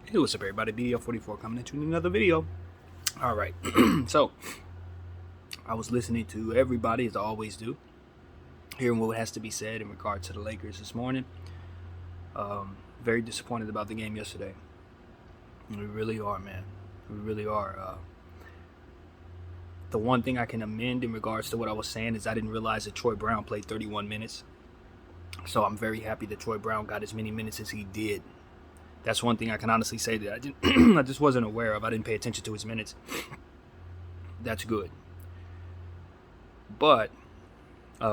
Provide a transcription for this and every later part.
Hey, what's up, everybody? BDL44 coming into another video. All right, so I was listening to everybody, as I always do, hearing what has to be said in regard to the Lakers this morning. Very disappointed about the game yesterday. We really are, man. We really are. The one thing I can amend in regards to what I was saying is I didn't realize that Troy Brown played 31 minutes. So I'm very happy that Troy Brown got as many minutes as he did. That's one thing I can honestly say that I didn't, I just wasn't aware of. I didn't pay attention to his minutes. That's good. But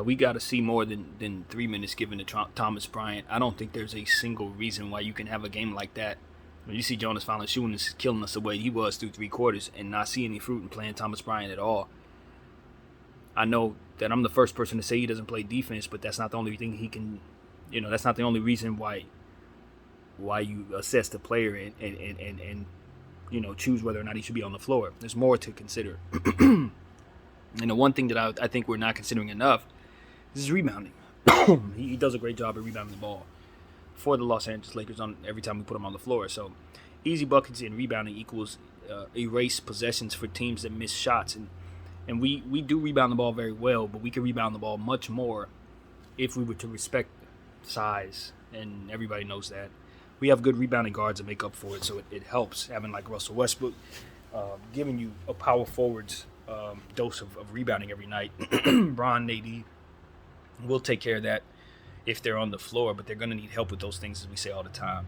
we got to see more than 3 minutes given to Thomas Bryant. I don't think there's a single reason why you can have a game like that. When you see Jonas Valanciunas killing us the way he was through 3 quarters and not see any fruit in playing Thomas Bryant at all. I know that I'm the first person to say he doesn't play defense, but that's not the only thing he can. That's not the only reason why you assess the player and choose whether or not he should be on the floor. There's more to consider. And the one thing that I think we're not considering enough is rebounding. He does a great job at rebounding the ball for the Los Angeles Lakers on every time we put him on the floor. So easy buckets and rebounding equals erase possessions for teams that miss shots. And we do rebound the ball very well, but we can rebound the ball much more if we were to respect size, and everybody knows that. We have good rebounding guards to make up for it, so it helps having like Russell Westbrook giving you a power forward's dose of rebounding every night. Bron, AD will take care of that if they're on the floor, but they're going to need help with those things, as we say all the time.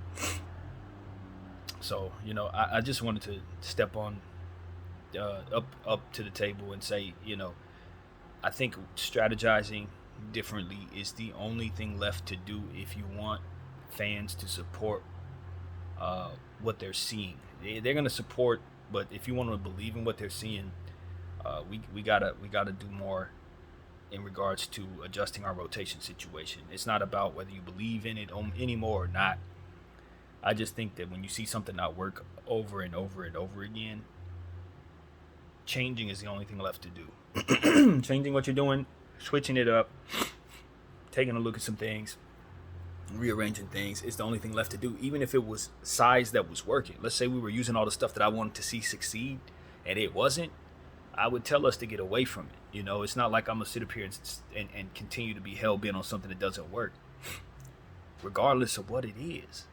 So, I just wanted to step on up to the table and say, I think strategizing differently is the only thing left to do if you want fans to support what they're seeing. They're going to support, but if you want to believe in what they're seeing, we gotta do more in regards to adjusting our rotation situation. It's not about whether you believe in it anymore or not. I just think that when you see something not work over and over and over again, changing is the only thing left to do. Changing what you're doing, switching it up, taking a look at some things, rearranging things is the only thing left to do. Even if it was size that was working. Let's say we were using all the stuff that I wanted to see succeed and it wasn't, I would tell us to get away from it. It's not like I'm going to sit up here and continue to be hell-bent on something that doesn't work, regardless of what it is,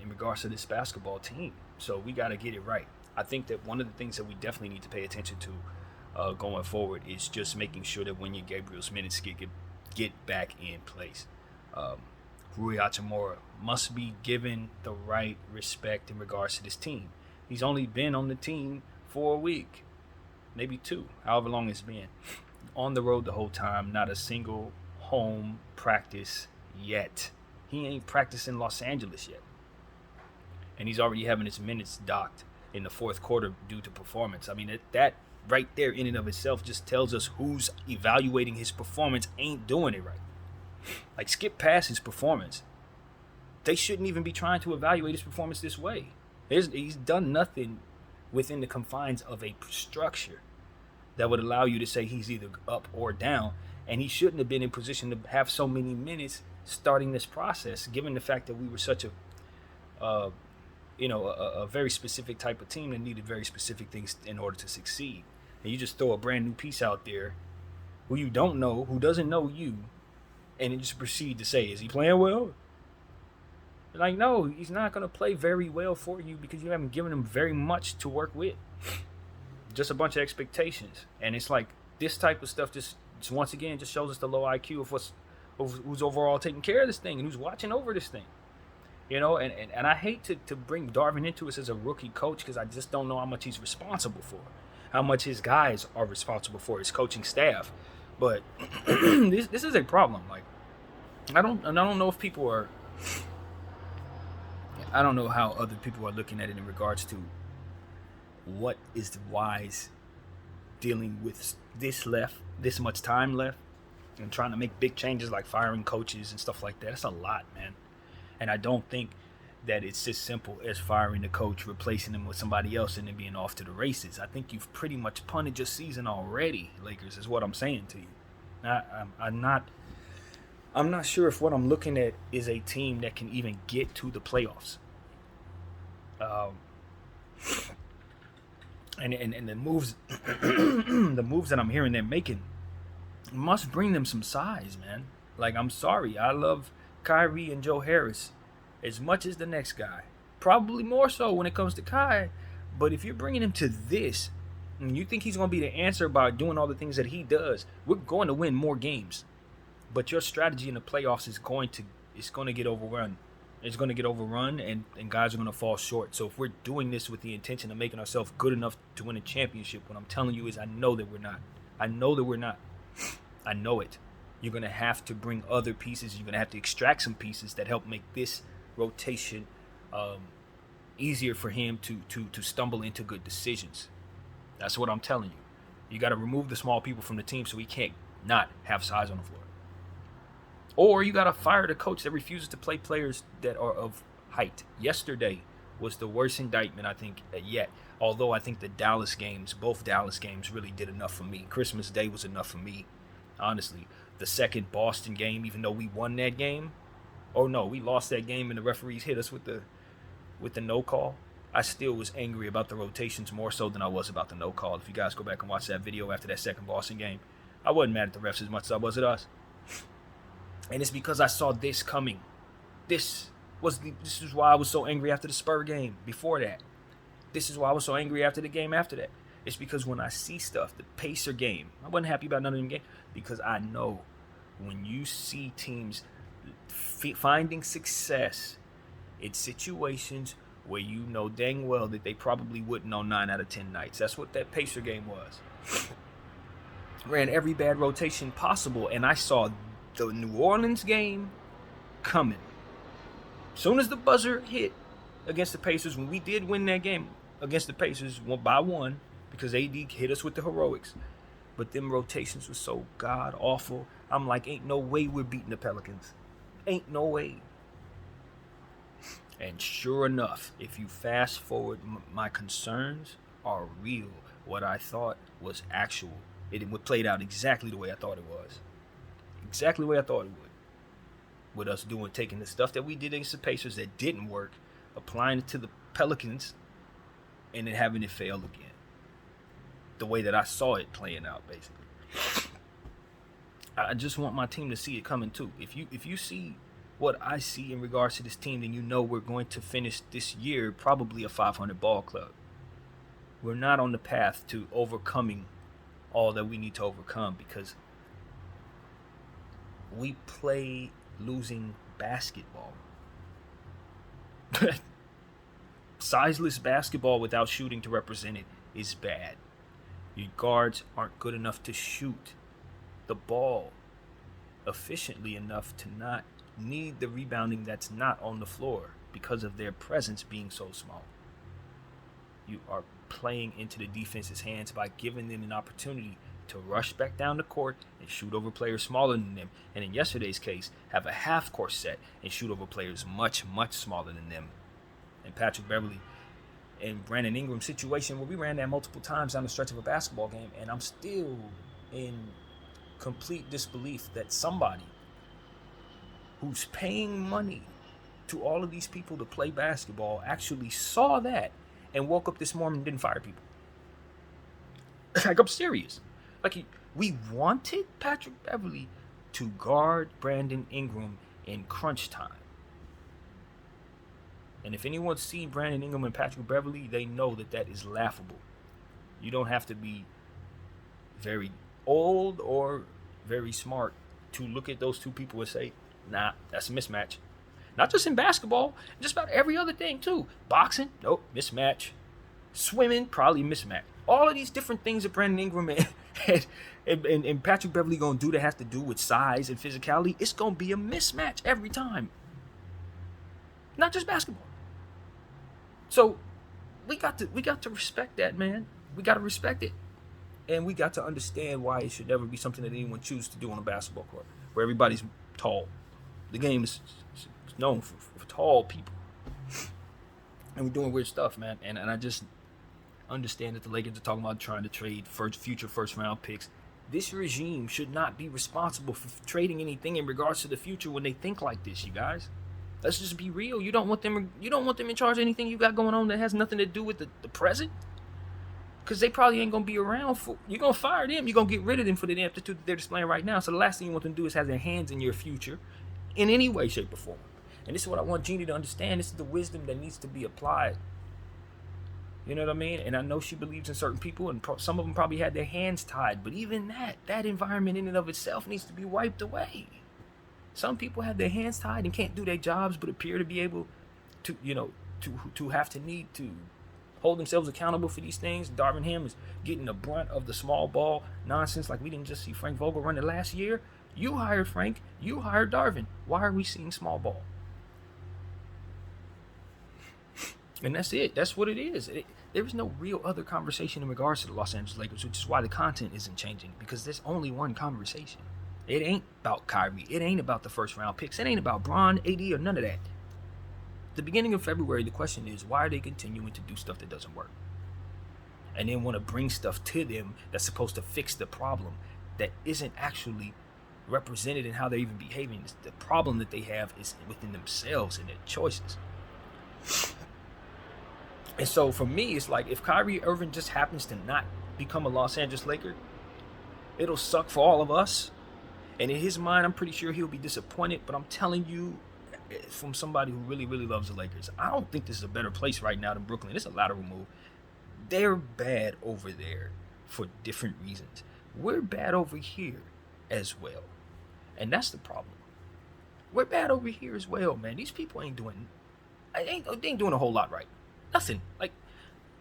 in regards to this basketball team. So we got to get it right. I think that one of the things that we definitely need to pay attention to going forward is just making sure that Wenyen Gabriel's minutes get back in place. Rui Hachimura must be given the right respect in regards to this team. He's only been on the team for a week, maybe 2, however long it's been. On the road the whole time, not a single home practice yet. He ain't practiced in Los Angeles yet. And he's already having his minutes docked in the fourth quarter due to performance. I mean, that right there in and of itself just tells us who's evaluating his performance ain't doing it right. Like, skip past his performance. They shouldn't even be trying to evaluate his performance this way. He's done nothing within the confines of a structure that would allow you to say he's either up or down. And he shouldn't have been in position to have so many minutes starting this process, given the fact that we were such a very specific type of team that needed very specific things in order to succeed. And you just throw a brand new piece out there who you don't know, who doesn't know you, and then just proceed to say, is he playing well? Like, no, he's not going to play very well for you because you haven't given him very much to work with. Just a bunch of expectations. And it's like this type of stuff just once again just shows us the low IQ of who's overall taking care of this thing and who's watching over this thing. And I hate to bring Darvin into us as a rookie coach because I just don't know how much he's responsible for, how much his guys are responsible for, his coaching staff. But this is a problem. Like, I don't know if people are. I don't know how other people are looking at it in regards to what is wise dealing with this much time left, and trying to make big changes like firing coaches and stuff like that. That's a lot, man. And I don't think that it's as simple as firing the coach, replacing him with somebody else, and then being off to the races. I think you've pretty much punted your season already, Lakers, is what I'm saying to you. I'm not sure if what I'm looking at is a team that can even get to the playoffs. Um, and the moves, the moves that I'm hearing they're making must bring them some size, man. Like, I'm sorry, I love Kyrie and Joe Harris as much as the next guy. Probably more so when it comes to Kai. But if you're bringing him to this, and you think he's going to be the answer by doing all the things that he does, we're going to win more games. But your strategy in the playoffs is going to get overrun. It's going to get overrun, and guys are going to fall short. So if we're doing this with the intention of making ourselves good enough to win a championship, what I'm telling you is I know that we're not. I know that we're not. I know it. You're going to have to bring other pieces. You're going to have to extract some pieces that help make this rotation easier for him to stumble into good decisions. That's what I'm telling you. You got to remove the small people from the team so he can't not have size on the floor. Or you got to fire the coach that refuses to play players that are of height. Yesterday was the worst indictment, I think, yet. Although I think the Dallas games, both Dallas games, really did enough for me. Christmas Day was enough for me, honestly. The second Boston game, even though we won that game, we lost that game and the referees hit us with the no call. I still was angry about the rotations more so than I was about the no call. If you guys go back and watch that video after that second Boston game, I wasn't mad at the refs as much as I was at us. And it's because I saw this coming. This is why I was so angry after the Spur game before that. This is why I was so angry after the game after that. It's because when I see stuff, the Pacer game, I wasn't happy about none of them games because I know when you see teams finding success in situations where you know dang well that they probably wouldn't on 9 out of 10 nights. That's what that Pacer game was. Ran every bad rotation possible, and I saw the New Orleans game coming. Soon as the buzzer hit against the Pacers, when we did win that game against the Pacers by one, because AD hit us with the heroics, but them rotations were so god awful. I'm like, ain't no way we're beating the Pelicans. Ain't no way. And sure enough, if you fast forward, my concerns are real. What I thought was actual. It played out exactly the way I thought it was. Exactly the way I thought it would. With us taking the stuff that we did against the Pacers that didn't work, applying it to the Pelicans, and then having it fail again. The way that I saw it playing out, basically. I just want my team to see it coming too. If you see what I see in regards to this team, then you know we're going to finish this year probably a 500 ball club. We're not on the path to overcoming all that we need to overcome because we play losing basketball. Sizeless basketball without shooting to represent it is bad. Your guards aren't good enough to shoot the ball efficiently enough to not need the rebounding that's not on the floor because of their presence being so small. You are playing into the defense's hands by giving them an opportunity to rush back down the court and shoot over players smaller than them, and in yesterday's case, have a half-court set and shoot over players much, much smaller than them. And Patrick Beverley and Brandon Ingram's situation, where we ran that multiple times down the stretch of a basketball game, and I'm still in complete disbelief that somebody who's paying money to all of these people to play basketball actually saw that and woke up this morning and didn't fire people. Like, I'm serious. Like, we wanted Patrick Beverley to guard Brandon Ingram in crunch time. And if anyone's seen Brandon Ingram and Patrick Beverley, they know that that is laughable. You don't have to be very old or very smart to look at those two people and say, nah, that's a mismatch. Not just in basketball, just about every other thing too. Boxing, nope, mismatch. Swimming, probably mismatch. All of these different things that Brandon Ingram and Patrick Beverley gonna do that has to do with size and physicality, it's gonna be a mismatch every time. Not just basketball. So we got to respect that, man. We got to respect it. And we got to understand why it should never be something that anyone chooses to do on a basketball court where everybody's tall. The game is known for tall people. And we're doing weird stuff, man. And I just understand that the Lakers are talking about trying to trade future first-round picks. This regime should not be responsible for trading anything in regards to the future when they think like this, you guys. Let's just be real. You don't want them. You don't want them in charge of anything you got going on that has nothing to do with the present. Because they probably ain't gonna be around for. You're gonna fire them. You're gonna get rid of them for the aptitude that they're displaying right now. So the last thing you want them to do is have their hands in your future, in any way, shape, or form. And this is what I want Jeannie to understand. This is the wisdom that needs to be applied. You know what I mean? And I know she believes in certain people, and some of them probably had their hands tied. But even that environment in and of itself needs to be wiped away. Some people have their hands tied and can't do their jobs, but appear to be able to, to have to need to hold themselves accountable for these things. Darvin Ham is getting the brunt of the small ball nonsense, like we didn't just see Frank Vogel run it last year. You hired Frank. You hired Darvin. Why are we seeing small ball? And that's it. That's what it is. There is no real other conversation in regards to the Los Angeles Lakers, which is why the content isn't changing, because there's only one conversation. It ain't about Kyrie. It ain't about the first round picks. It ain't about Bron, AD, or none of that. At the beginning of February, the question is, why are they continuing to do stuff that doesn't work? And then want to bring stuff to them that's supposed to fix the problem that isn't actually represented in how they're even behaving. The problem that they have is within themselves and their choices. And so for me, it's like if Kyrie Irving just happens to not become a Los Angeles Laker, it'll suck for all of us. And in his mind, I'm pretty sure he'll be disappointed. But I'm telling you, from somebody who really, really loves the Lakers, I don't think this is a better place right now than Brooklyn. It's a lateral move. They're bad over there for different reasons. We're bad over here as well. And that's the problem. We're bad over here as well, man. These people they ain't doing a whole lot right. Nothing. Like,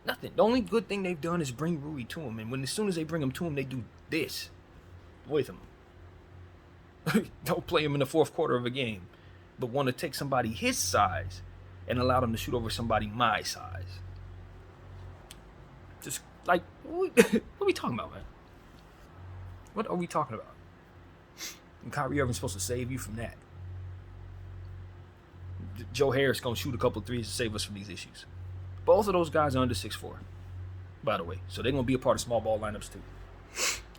nothing. The only good thing they've done is bring Rui to him. And as soon as they bring him to him, they do this with him. Don't play him in the fourth quarter of a game, but want to take somebody his size and allow them to shoot over somebody my size. Just like, what are we talking about, man? What are we talking about? And Kyrie Irving's supposed to save you from that. Joe Harris going to shoot a couple threes to save us from these issues. Both of those guys are under 6'4", by the way. So they're going to be a part of small ball lineups too.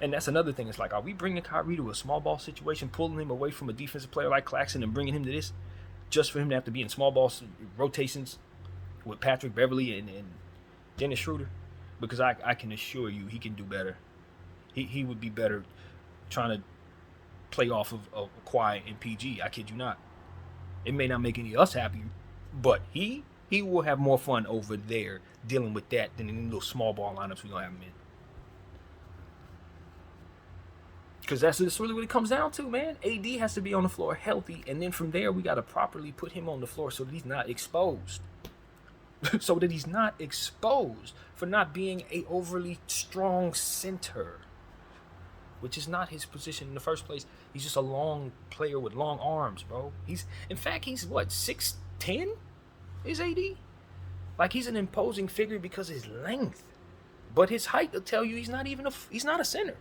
And that's another thing. It's like, are we bringing Kyrie to a small ball situation, pulling him away from a defensive player like Claxton and bringing him to this just for him to have to be in small ball rotations with Patrick Beverly and Dennis Schroeder? Because I can assure you he can do better. He would be better trying to play off of Kawhi and PG. I kid you not. It may not make any of us happy, but he will have more fun over there dealing with that than in the little small ball lineups we're going to have him in. Because that's really what it comes down to, man. AD has to be on the floor healthy, and then from there, we got to properly put him on the floor so that he's not exposed. So that he's not exposed for not being a overly strong center, which is not his position in the first place. He's just a long player with long arms, bro. He's what, 6'10"? Is AD? Like, he's an imposing figure because of his length. But his height will tell you he's not a center.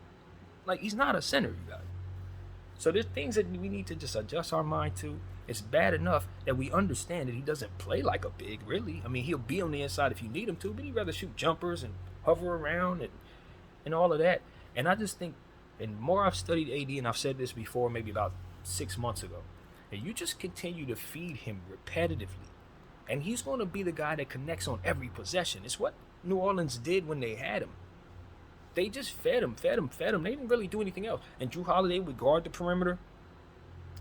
Like, he's not a center, you guys. So there's things that we need to just adjust our mind to. It's bad enough that we understand that he doesn't play like a big, really. I mean, he'll be on the inside if you need him to, but he'd rather shoot jumpers and hover around and all of that. And I just think, and the more I've studied AD, and I've said this before, maybe about 6 months ago, that you just continue to feed him repetitively. And he's going to be the guy that connects on every possession. It's what New Orleans did when they had him. They just fed him. They didn't really do anything else. And Jrue Holiday would guard the perimeter.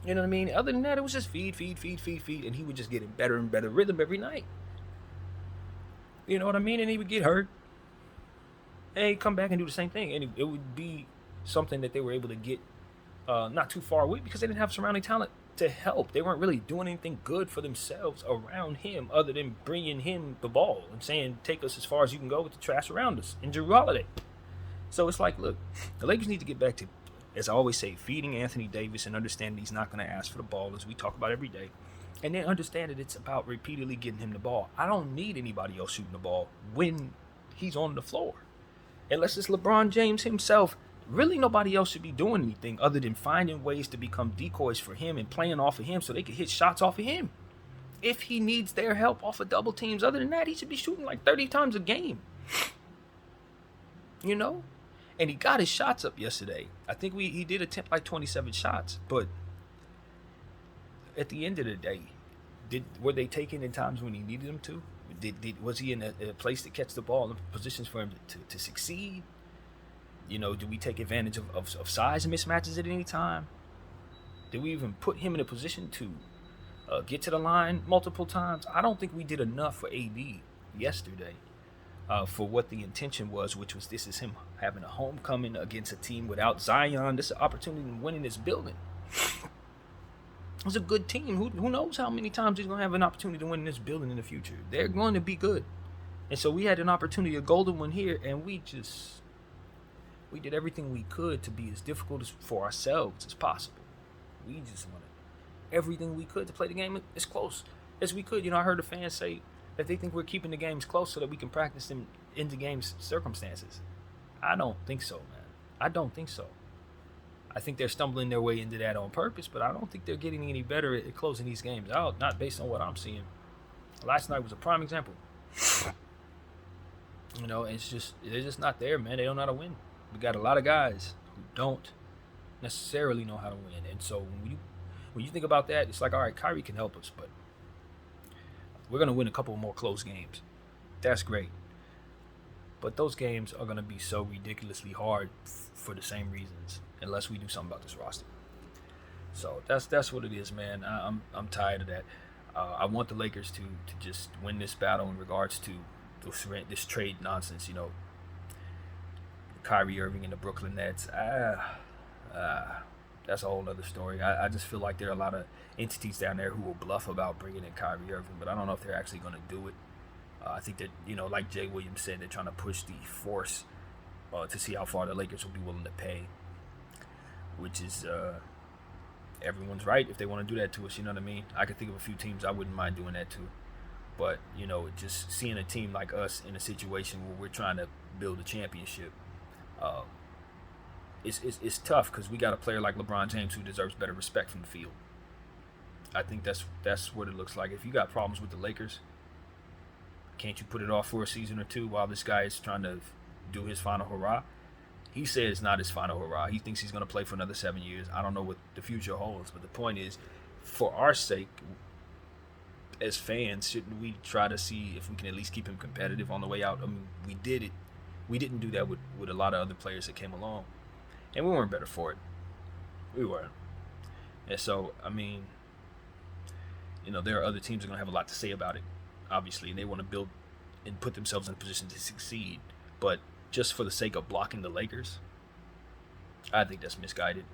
You know what I mean? Other than that, it was just feed. And he would just get in better and better rhythm every night. You know what I mean? And he would get hurt. And he'd come back and do the same thing. And it would be something that they were able to get not too far away because they didn't have surrounding talent to help. They weren't really doing anything good for themselves around him other than bringing him the ball and saying, take us as far as you can go with the trash around us. And Jrue Holiday. So it's like, look, the Lakers need to get back to, as I always say, feeding Anthony Davis and understanding he's not going to ask for the ball, as we talk about every day. And then understand that it's about repeatedly getting him the ball. I don't need anybody else shooting the ball when he's on the floor. Unless it's LeBron James himself, really nobody else should be doing anything other than finding ways to become decoys for him and playing off of him so they can hit shots off of him. If he needs their help off of double teams, other than that, he should be shooting like 30 times a game. You know? And he got his shots up yesterday. I think he did attempt like 27 shots. But at the end of the day, Were they taken in times when he needed them to? Was he in a place to catch the ball in positions for him to succeed? Do we take advantage of size mismatches at any time? Did we even put him in a position to get to the line multiple times? I don't think we did enough for AD yesterday for what the intention was, which was this is him having a homecoming against a team without Zion. This is an opportunity to win in this building. It's a good team. Who knows how many times he's going to have an opportunity to win in this building in the future. They're going to be good. And so we had an opportunity, a golden one here, and we did everything we could to be as difficult for ourselves as possible. We just wanted everything we could to play the game as close as we could. I heard the fans say that they think we're keeping the games close so that we can practice them in the game's circumstances. I don't think so, man. I don't think so. I think they're stumbling their way into that on purpose, but I don't think they're getting any better at closing these games out, not based on what I'm seeing. Last night was a prime example. They're just not there, man. They don't know how to win. We got a lot of guys who don't necessarily know how to win. And so when you think about that, it's like, all right, Kyrie can help us, but we're going to win a couple more close games. That's great. But those games are going to be so ridiculously hard for the same reasons, unless we do something about this roster. So that's what it is, man. I'm tired of that. I want the Lakers to just win this battle in regards to this trade nonsense. Kyrie Irving and the Brooklyn Nets. That's a whole other story. I just feel like there are a lot of entities down there who will bluff about bringing in Kyrie Irving, but I don't know if they're actually going to do it. I think that, like Jay Williams said, they're trying to push the force to see how far the Lakers will be willing to pay, which is everyone's right if they want to do that to us, you know what I mean? I could think of a few teams I wouldn't mind doing that to. But, just seeing a team like us in a situation where we're trying to build a championship, it's tough because we got a player like LeBron James who deserves better respect from the field. I think that's what it looks like. If you got problems with the Lakers, can't you put it off for a season or two while this guy is trying to do his final hurrah? He said it's not his final hurrah. He thinks he's going to play for another 7 years. I don't know what the future holds, but the point is, for our sake, as fans, shouldn't we try to see if we can at least keep him competitive on the way out? I mean, we did it. We didn't do that with a lot of other players that came along, and we weren't better for it. We weren't. And so, I mean, there are other teams that are going to have a lot to say about it, obviously, and they want to build and put themselves in a position to succeed. But just for the sake of blocking the Lakers, I think that's misguided.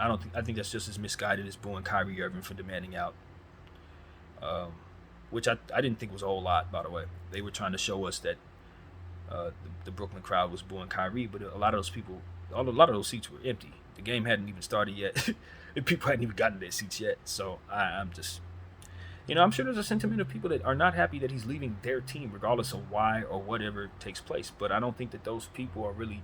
I think that's just as misguided as booing Kyrie Irving for demanding out. Which I didn't think was a whole lot, by the way. They were trying to show us that the Brooklyn crowd was booing Kyrie, but a lot of those seats were empty. The game hadn't even started yet. People hadn't even gotten their seats yet. So I'm just, I'm sure there's a sentiment of people that are not happy that he's leaving their team, regardless of why or whatever takes place. But I don't think that those people are really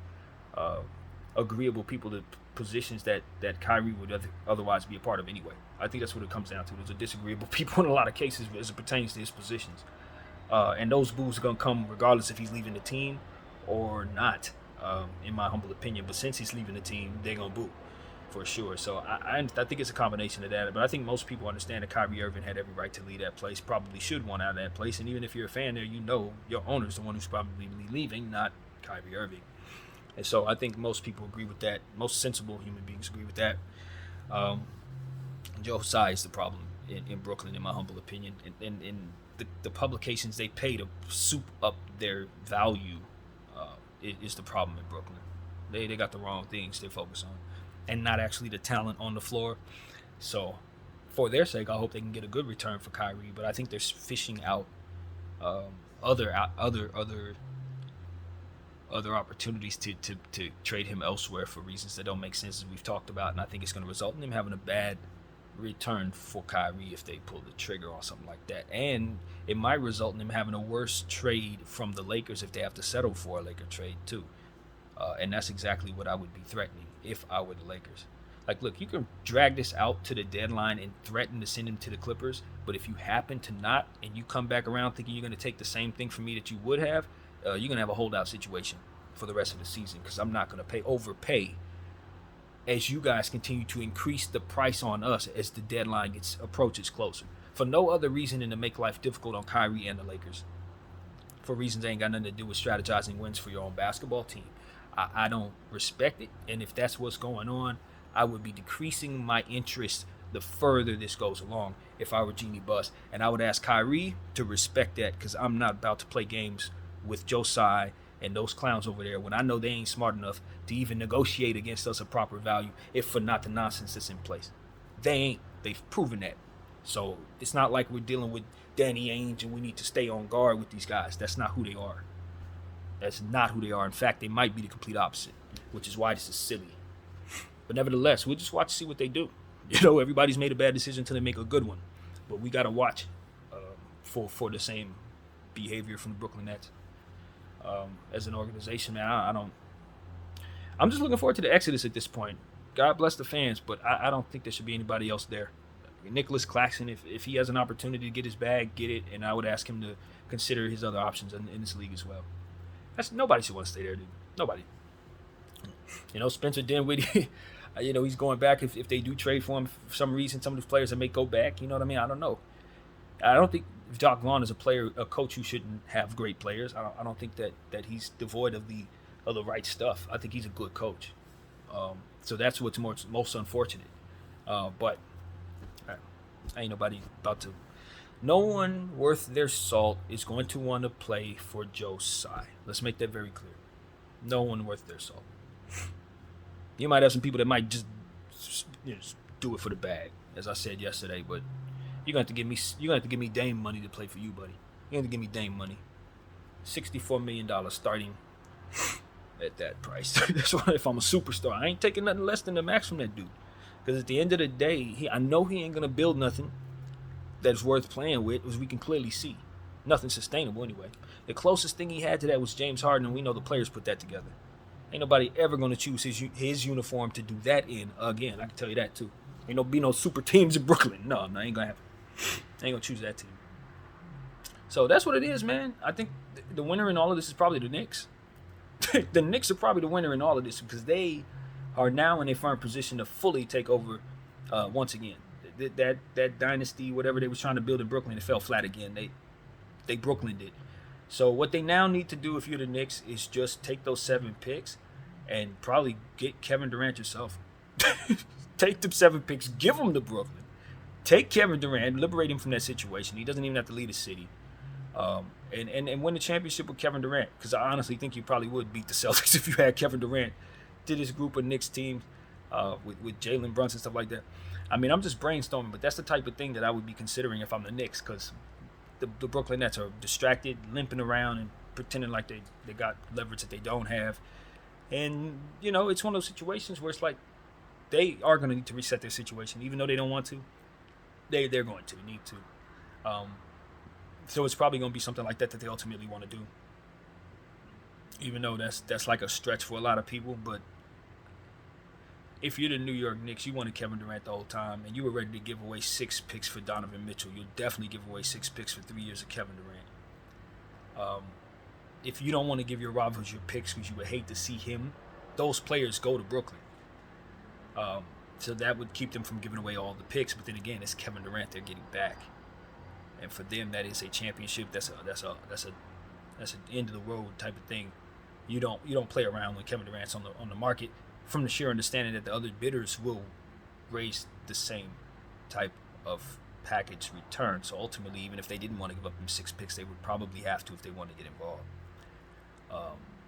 agreeable people to positions that Kyrie would otherwise be a part of anyway. I think that's what it comes down to. There's a disagreeable people in a lot of cases as it pertains to his positions. And those boos are going to come regardless if he's leaving the team or not, in my humble opinion. But since he's leaving the team, they're going to boo for sure. So I think it's a combination of that. But I think most people understand that Kyrie Irving had every right to leave that place, probably should want out of that place. And even if you're a fan there, your owner's the one who's probably leaving, not Kyrie Irving. And so I think most people agree with that. Most sensible human beings agree with that. Joe Tsai is the problem in Brooklyn, in my humble opinion. And the publications they pay to soup up their value is the problem in Brooklyn. They got the wrong things they focus on, and not actually the talent on the floor. So for their sake, I hope they can get a good return for Kyrie. But I think they're fishing out other opportunities to trade him elsewhere for reasons that don't make sense, as we've talked about. And I think it's going to result in him having a bad return for Kyrie if they pull the trigger on something like that. And it might result in him having a worse trade from the Lakers if they have to settle for a Laker trade too. And that's exactly what I would be threatening if I were the Lakers. Like, look, you can drag this out to the deadline and threaten to send him to the Clippers, but if you happen to not, and you come back around thinking you're going to take the same thing from me that you would have, you're going to have a holdout situation for the rest of the season, because I'm not going to overpay as you guys continue to increase the price on us as the deadline approaches closer. for no other reason than to make life difficult on Kyrie and the Lakers. For reasons that ain't got nothing to do with strategizing wins for your own basketball team. I don't respect it, and if that's what's going on, I would be decreasing my interest the further this goes along if I were Jeanie Buss. And I would ask Kyrie to respect that, because I'm not about to play games with Joe Tsai and those clowns over there when I know they ain't smart enough to even negotiate against us a proper value, if for not the nonsense that's in place. They ain't. They've proven that. So it's not like we're dealing with Danny Ainge and we need to stay on guard with these guys. That's not who they are. That's not who they are. In fact, they might be the complete opposite, which is why this is silly. But nevertheless, we'll just watch to see what they do. You know, everybody's made a bad decision until they make a good one. But we got to watch for the same behavior from the Brooklyn Nets. As an organization, man, I'm just looking forward to the exodus at this point. God bless the fans, but I don't think there should be anybody else there. Nicholas Claxton, if he has an opportunity to get his bag, get it, and I would ask him to consider his other options in this league as well. Nobody should want to stay there, dude. Nobody. You know, Spencer Dinwiddie, you know, he's going back if they do trade for him for some reason. Some of those players that may go back, you know what I mean? I don't know. I don't think Jacque Vaughn is a coach who shouldn't have great players. I don't think that he's devoid of the right stuff. I think he's a good coach. So that's what's most unfortunate. But ain't nobody about to. No one worth their salt is going to want to play for Joe Tsai. Let's make that very clear. No one worth their salt. You might have some people that might just do it for the bag, as I said yesterday. But you're going to have to give me Dame money to play for you, buddy. You're going to give me Dame money. $64 million starting at that price. That's why if I'm a superstar, I ain't taking nothing less than the max from that dude. Because at the end of the day, I know he ain't going to build nothing that's worth playing with, as we can clearly see. Nothing sustainable anyway. The closest thing he had to that was James Harden, and we know the players put that together. Ain't nobody ever going to choose his uniform to do that in again. I can tell you that too. Ain't no be no super teams in Brooklyn. No, ain't going to happen. Ain't going to choose that team. So that's what it is, man. I think the winner in all of this is probably the Knicks. The Knicks are probably the winner in all of this because they are now in a firm position to fully take over once again. That dynasty, whatever they was trying to build in Brooklyn, it fell flat again. They Brooklyn did. So what they now need to do if you're the Knicks is just take those 7 picks and probably get Kevin Durant yourself. Take them 7 picks, give them to Brooklyn. Take Kevin Durant, liberate him from that situation. He doesn't even have to lead a city. And win the championship with Kevin Durant. Because I honestly think you probably would beat the Celtics if you had Kevin Durant to this group of Knicks teams with Jalen Brunson and stuff like that. I mean, I'm just brainstorming, but that's the type of thing that I would be considering if I'm the Knicks, because the Brooklyn Nets are distracted, limping around, and pretending like they got leverage that they don't have. And, you know, it's one of those situations where it's like they are going to need to reset their situation, even though they don't want to. They're going to need to. So it's probably going to be something like that they ultimately want to do. Even though that's like a stretch for a lot of people, but if you're the New York Knicks, you wanted Kevin Durant the whole time, and you were ready to give away 6 picks for Donovan Mitchell, you'll definitely give away 6 picks for 3 years of Kevin Durant. If you don't want to give your rivals your picks because you would hate to see him, those players go to Brooklyn. So that would keep them from giving away all the picks. But then again, it's Kevin Durant they're getting back, and for them that is a championship. That's an end of the road type of thing. You don't play around when Kevin Durant's on the market, from the sheer understanding that the other bidders will raise the same type of package return. So ultimately, even if they didn't want to give up them 6 picks, they would probably have to if they wanted to get involved.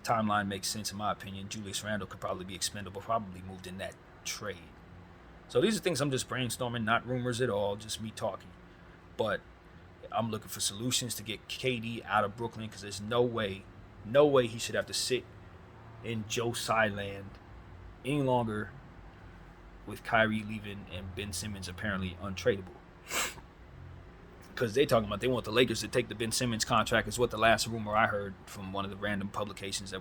Timeline makes sense in my opinion. Julius Randle could probably be expendable, probably moved in that trade. So these are things I'm just brainstorming, not rumors at all, just me talking. But I'm looking for solutions to get KD out of Brooklyn, because there's no way he should have to sit in Joe Tsai land any longer with Kyrie leaving and Ben Simmons apparently untradeable. Because they talking about they want the Lakers to take the Ben Simmons contract, is what the last rumor I heard from one of the random publications that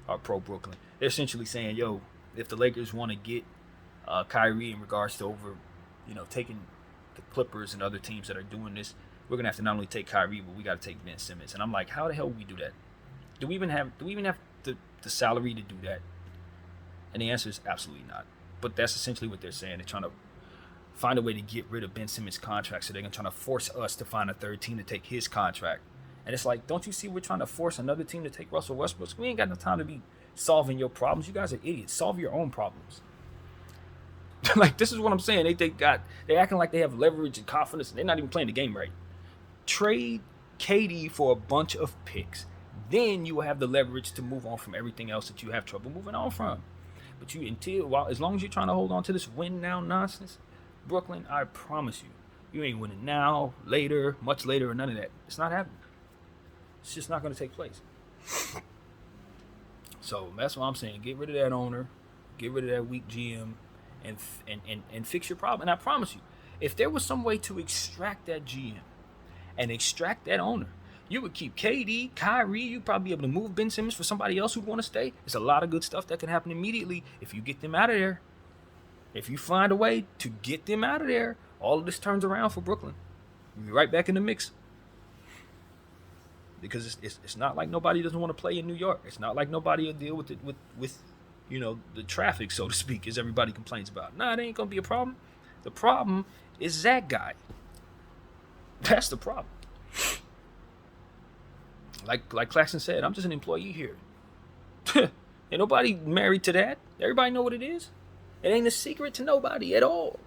are pro-Brooklyn. They're essentially saying, yo, if the Lakers want to get Kyrie in regards to taking the Clippers and other teams that are doing this, we're going to have to not only take Kyrie, but we got to take Ben Simmons. And I'm like, how the hell would we do that? Do we even have the salary to do that? And the answer is absolutely not. But that's essentially what they're saying. They're trying to find a way to get rid of Ben Simmons' contract, so they're going to try to force us to find a third team to take his contract. And it's like, don't you see we're trying to force another team to take Russell Westbrook? We ain't got no time to be solving your problems. You guys are idiots. Solve your own problems. Like, this is what I'm saying. They acting like they have leverage and confidence, and they're not even playing the game right. Trade KD for a bunch of picks. Then you will have the leverage to move on from everything else that you have trouble moving on from. But as long as you're trying to hold on to this win now nonsense, Brooklyn, I promise you ain't winning now, later, much later, or none of that. It's not happening. It's just not going to take place. So that's what I'm saying. Get rid of that owner, get rid of that weak GM, and fix your problem. And I promise you, if there was some way to extract that GM and extract that owner, you would keep KD, Kyrie. You'd probably be able to move Ben Simmons for somebody else who'd want to stay. It's a lot of good stuff that can happen immediately if you get them out of there. If you find a way to get them out of there, all of this turns around for Brooklyn. You'll be right back in the mix. Because it's not like nobody doesn't want to play in New York. It's not like nobody will deal with it with the traffic, so to speak, as everybody complains about. Nah, it ain't gonna be a problem. The problem is that guy. That's the problem. Like Claxton said, I'm just an employee here. Ain't nobody married to that. Everybody know what it is. It ain't a secret to nobody at all.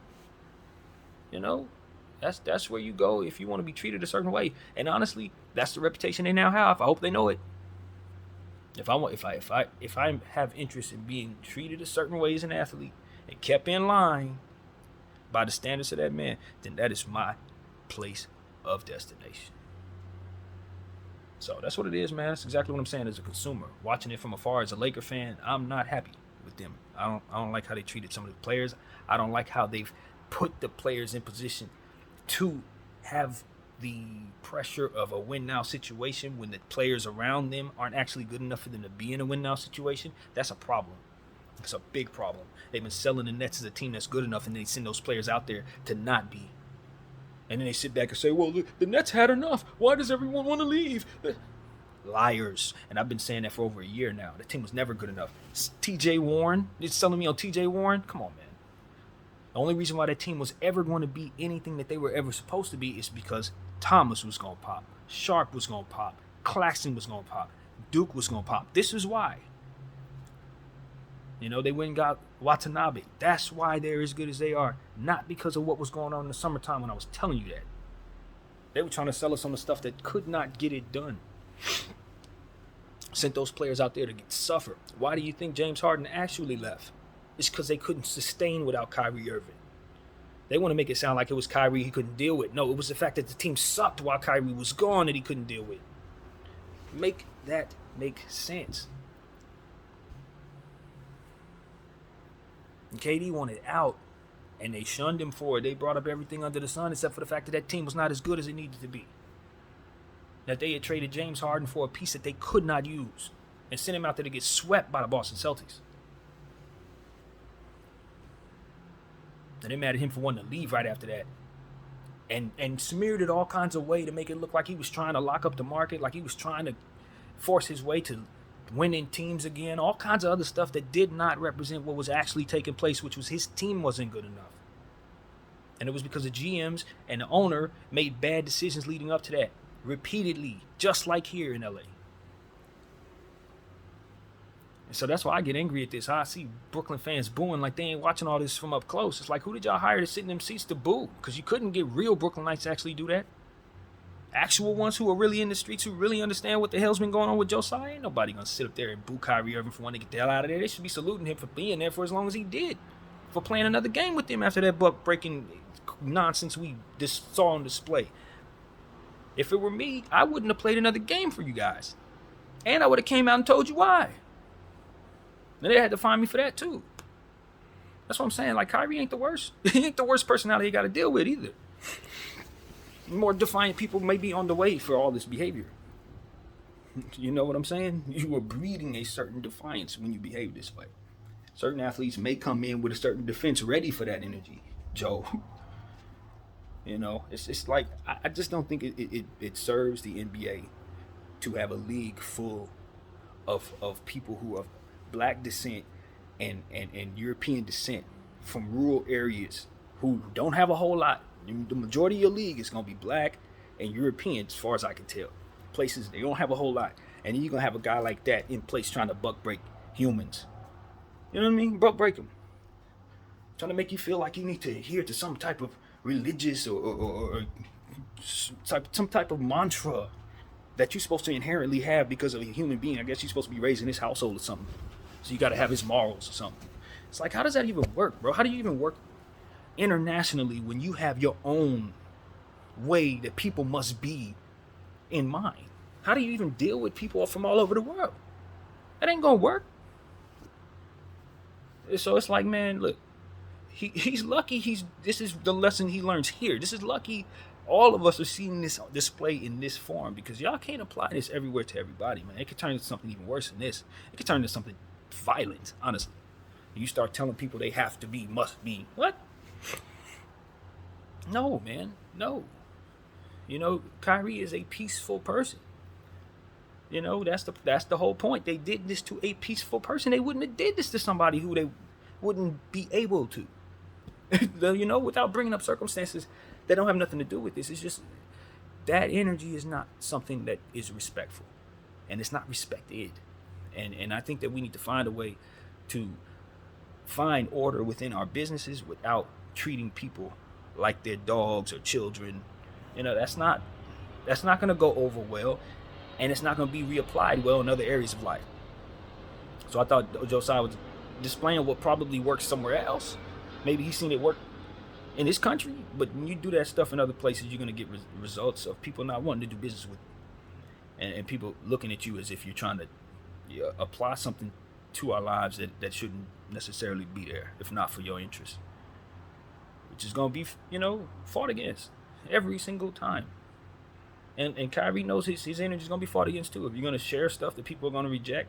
That's where you go if you want to be treated a certain way. And honestly, that's the reputation they now have. I hope they know it. If I have interest in being treated a certain way as an athlete and kept in line by the standards of that man, then that is my place of destination. So that's what it is, man. That's exactly what I'm saying as a consumer. Watching it from afar as a Laker fan, I'm not happy with them. I don't like how they treated some of the players. I don't like how they've put the players in position to have the pressure of a win-now situation when the players around them aren't actually good enough for them to be in a win-now situation. That's a problem. It's a big problem. They've been selling the Nets as a team that's good enough, and they send those players out there to not be. And then they sit back and say, well, the Nets had enough. Why does everyone want to leave? Liars. And I've been saying that for over a year now. The team was never good enough. TJ Warren, you're selling me on TJ Warren? Come on, man. The only reason why that team was ever going to be anything that they were ever supposed to be is because Thomas was going to pop. Sharp was going to pop. Claxton was going to pop. Duke was going to pop. This is why. They went and got Watanabe. That's why they're as good as they are. Not because of what was going on in the summertime when I was telling you that. They were trying to sell us on the stuff that could not get it done. Sent those players out there to suffer. Why do you think James Harden actually left? It's because they couldn't sustain without Kyrie Irving. They want to make it sound like it was Kyrie he couldn't deal with. No, it was the fact that the team sucked while Kyrie was gone that he couldn't deal with. Make that make sense. And KD wanted out, and they shunned him for it. They brought up everything under the sun except for the fact that team was not as good as it needed to be. That they had traded James Harden for a piece that they could not use and sent him out there to get swept by the Boston Celtics. And they mad at him for wanting to leave right after that. And smeared it all kinds of way to make it look like he was trying to lock up the market, like he was trying to force his way to winning teams again, all kinds of other stuff that did not represent what was actually taking place, which was his team wasn't good enough. And it was because the GMs and the owner made bad decisions leading up to that, repeatedly, just like here in LA. And so that's why I get angry at this. I see Brooklyn fans booing like they ain't watching all this from up close. It's like, who did y'all hire to sit in them seats to boo? Because you couldn't get real Brooklynites to actually do that. Actual ones who are really in the streets, who really understand what the hell's been going on with Josiah. Ain't nobody gonna sit up there and boo Kyrie Irving for wanting to get the hell out of there. They should be saluting him for being there for as long as he did. For playing another game with him after that buck-breaking nonsense we just saw on display. If it were me, I wouldn't have played another game for you guys. And I would have came out and told you why. And they had to find me for that too. That's what I'm saying. Like, Kyrie ain't the worst. He ain't the worst personality you got to deal with either. More defiant people may be on the way for all this behavior. You know what I'm saying? You are breeding a certain defiance when you behave this way. Certain athletes may come in with a certain defense ready for that energy, Joe. It's like, I just don't think it serves the NBA to have a league full of people who are Black descent and European descent from rural areas who don't have a whole lot. The majority of your league is gonna be black and European, as far as I can tell. Places they don't have a whole lot, and then you're gonna have a guy like that in place trying to buck break humans. You know what I mean? Buck break them, trying to make you feel like you need to adhere to some type of religious or some type of mantra that you're supposed to inherently have because of a human being. I guess you're supposed to be raised in his household or something, so you got to have his morals or something. It's like, how does that even work, bro? How do you even work internationally when you have your own way that people must be in mind? How do you even deal with people from all over the world? That ain't gonna work. So it's like, man, look, he's lucky. This is the lesson he learns here. This is lucky. All of us are seeing this display in this form because y'all can't apply this everywhere to everybody, man. It could turn into something even worse than this. It could turn into something violent, honestly. You start telling people they have to be, must be. What? No, man. No. You know, Kyrie is a peaceful person. You know, that's the whole point. They did this to a peaceful person. They wouldn't have did this to somebody who they wouldn't be able to. You know, without bringing up circumstances that don't have nothing to do with this. It's just that energy is not something that is respectful, and it's not respected. And I think that we need to find a way to find order within our businesses without treating people like they're dogs or children. You know, that's not going to go over well, and it's not going to be reapplied well in other areas of life. So I thought Josiah was displaying what probably works somewhere else. Maybe he's seen it work in this country, but when you do that stuff in other places, you're going to get results of people not wanting to do business with you, and people looking at you as if you're trying to apply something to our lives that shouldn't necessarily be there, if not for your interest, which is going to be, you know, fought against every single time. And Kyrie knows his energy is going to be fought against too. If you're going to share stuff that people are going to reject,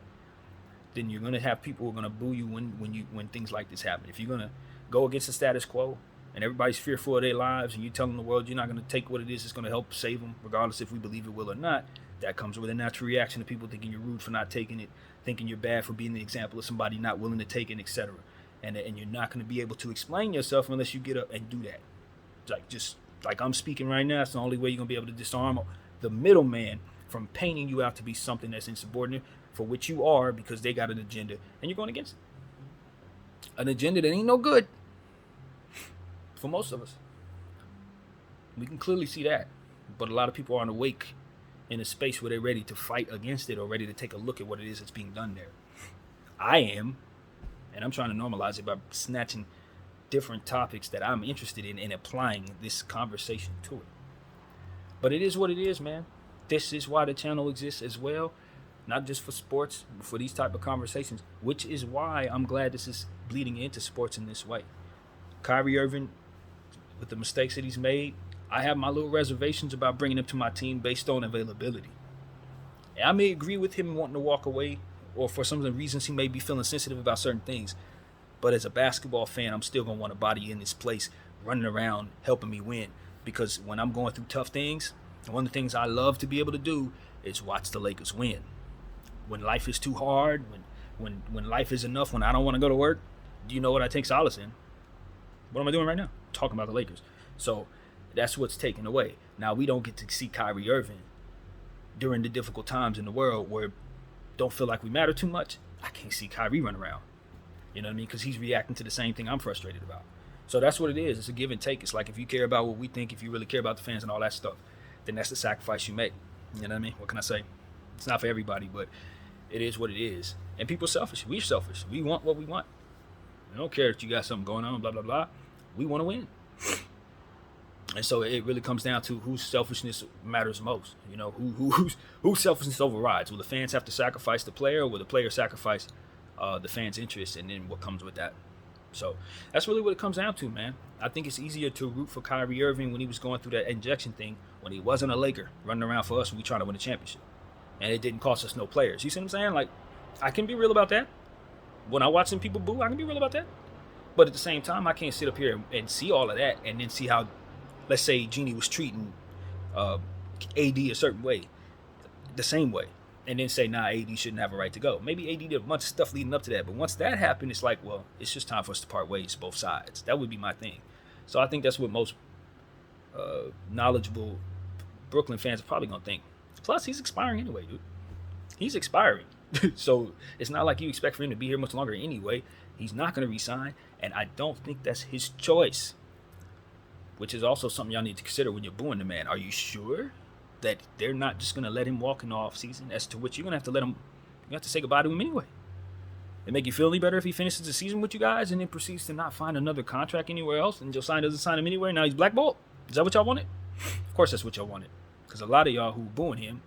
then you're going to have people who are going to boo you when things like this happen. If you're going to go against the status quo and everybody's fearful of their lives and you're telling the world you're not going to take what it is that's going to help save them, regardless if we believe it will or not, that comes with a natural reaction to people thinking you're rude for not taking it, thinking you're bad for being the example of somebody not willing to take it, etc. And you're not going to be able to explain yourself unless you get up and do that. Just like I'm speaking right now, it's the only way you're going to be able to disarm the middleman from painting you out to be something that's insubordinate for which you are, because they got an agenda and you're going against it. An agenda that ain't no good for most of us. We can clearly see that. But a lot of people aren't awake in a space where they're ready to fight against it or ready to take a look at what it is that's being done there. I am, and I'm trying to normalize it by snatching different topics that I'm interested in and applying this conversation to it. But it is what it is, man. This is why the channel exists as well. Not just for sports, but for these type of conversations, which is why I'm glad this is bleeding into sports in this way. Kyrie Irving, with the mistakes that he's made, I have my little reservations about bringing him to my team based on availability. And I may agree with him wanting to walk away, or for some of the reasons he may be feeling sensitive about certain things. But as a basketball fan, I'm still going to want a body in this place, running around, helping me win. Because when I'm going through tough things, one of the things I love to be able to do is watch the Lakers win. When life is too hard, when life is enough, when I don't want to go to work, do you know what I take solace in? What am I doing right now? Talking about the Lakers. So that's what's taken away. Now we don't get to see Kyrie Irving during the difficult times in the world where don't feel like we matter too much. I can't see Kyrie run around. You know what I mean? Because he's reacting to the same thing I'm frustrated about. So that's what it is. It's a give and take. It's like if you care about what we think, if you really care about the fans and all that stuff, then that's the sacrifice you make. You know what I mean? What can I say? It's not for everybody, but it is what it is. And people are selfish. We're selfish. We want what we want. We don't care if you got something going on, blah, blah, blah. We want to win. And so it really comes down to whose selfishness matters most. You know, whose selfishness overrides. Will the fans have to sacrifice the player, or will the player sacrifice the fans' interest, and then what comes with that? So that's really what it comes down to, man. I think it's easier to root for Kyrie Irving when he was going through that injection thing, when he wasn't a Laker running around for us when we trying to win a championship. And it didn't cost us no players. You see what I'm saying? Like, I can be real about that. When I watch some people boo, I can be real about that. But at the same time, I can't sit up here and see all of that and then see how, let's say, Jeannie was treating AD a certain way, the same way, and then say, nah, AD shouldn't have a right to go. Maybe AD did a bunch of stuff leading up to that, but once that happened, it's like, well, it's just time for us to part ways, both sides. That would be my thing. So I think that's what most knowledgeable Brooklyn fans are probably gonna think. Plus, he's expiring anyway, dude. He's expiring. So it's not like you expect for him to be here much longer anyway. He's not going to resign, and I don't think that's his choice, which is also something y'all need to consider when you're booing the man. Are you sure that they're not just going to let him walk in the off season? As to which you're going to have to let him, you have to say goodbye to him anyway. It make you feel any better if he finishes the season with you guys and then proceeds to not find another contract anywhere else, and Josiah doesn't sign him anywhere. Now he's blackballed. Is that what y'all wanted? Of course, that's what y'all wanted, because a lot of y'all who booing him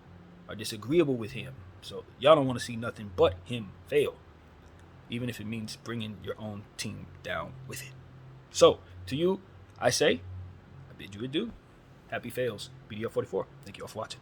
are disagreeable with him. So y'all don't want to see nothing but him fail, even if it means bringing your own team down with it. So to you, I say, I bid you adieu. Happy fails. BDL44. Thank you all for watching.